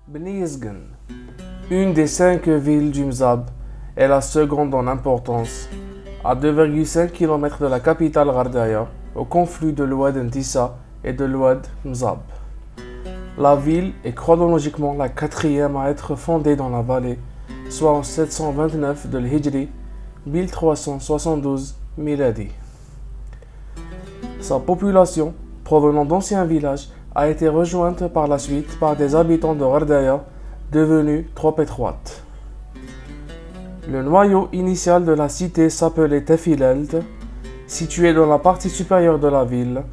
Bni Yezgen, une des 5 villes du Mzab, est la seconde en importance, à 2,5 km de la capitale Ghardaya, au confluent de l'oued Ntissa et de l'oued Mzab. La ville est chronologiquement la 4e à être fondée dans la vallée, soit en 729 de l'Hijri, 1372 miladi. Sa population, provenant d'anciens villages, a été rejointe par la suite par des habitants de Ghardaya, devenus trop étroites. Le noyau initial de la cité s'appelait Tefilelt, situé dans la partie supérieure de la ville.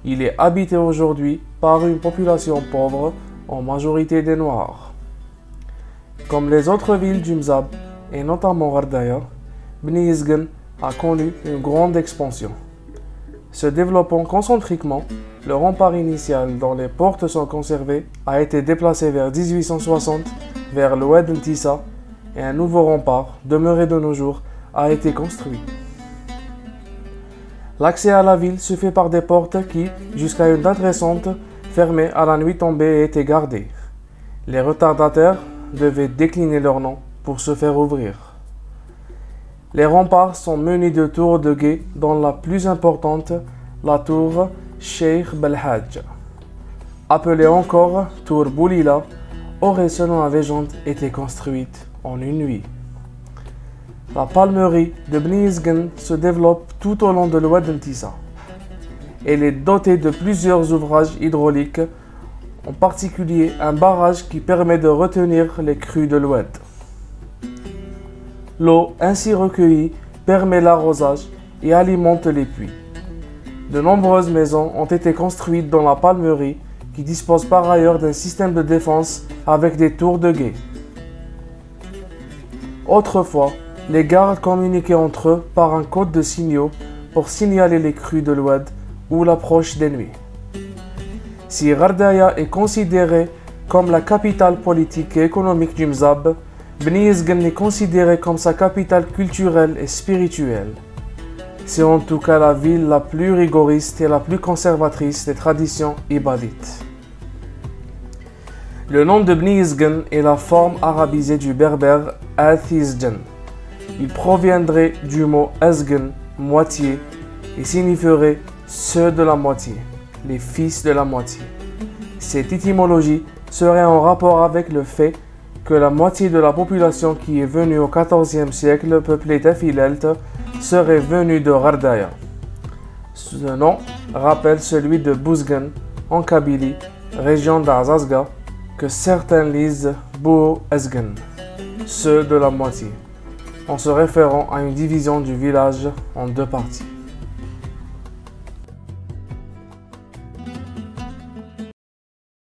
Il est habité aujourd'hui par une population pauvre, en majorité des Noirs. Comme les autres villes du Mzab, et notamment Ghardaya, Bni Yezgen a connu une grande expansion. Se développant concentriquement, le rempart initial dont les portes sont conservées a été déplacé vers 1860 vers l'oued Ntissa et un nouveau rempart, demeuré de nos jours, a été construit. L'accès à la ville se fait par des portes qui, jusqu'à une date récente, fermées à la nuit tombée et étaient gardées. Les retardataires devaient décliner leur nom pour se faire ouvrir. Les remparts sont munis de tours de guet, dont la plus importante, la tour Cheikh Belhadj, appelée encore tour Boulila, aurait selon la légende été construite en une nuit. La palmerie de Bni Yezgen se développe tout au long de l'oued Ntissa. Elle est dotée de plusieurs ouvrages hydrauliques, en particulier un barrage qui permet de retenir les crues de l'oued. L'eau ainsi recueillie permet l'arrosage et alimente les puits. De nombreuses maisons ont été construites dans la palmerie qui dispose par ailleurs d'un système de défense avec des tours de guet. Autrefois, les gardes communiquaient entre eux par un code de signaux pour signaler les crues de l'oued ou l'approche des nuits. Si Ghardaya est considérée comme la capitale politique et économique du Mzab, Bni Yezgen est considérée comme sa capitale culturelle et spirituelle. C'est en tout cas la ville la plus rigoriste et la plus conservatrice des traditions ibadites. Le nom de Bni Yezgen est la forme arabisée du berbère Athizgen. Il proviendrait du mot Azgen, moitié, et signifierait ceux de la moitié, les fils de la moitié. Cette étymologie serait en rapport avec le fait que la moitié de la population qui est venue au XIVe siècle peupler Tefilelt serait venue de Ghardaya. Ce nom rappelle celui de Bouzgen en Kabylie, région d'Azazga, que certains lisent Bou Ezgen, ceux de la moitié, en se référant à une division du village en 2 parties.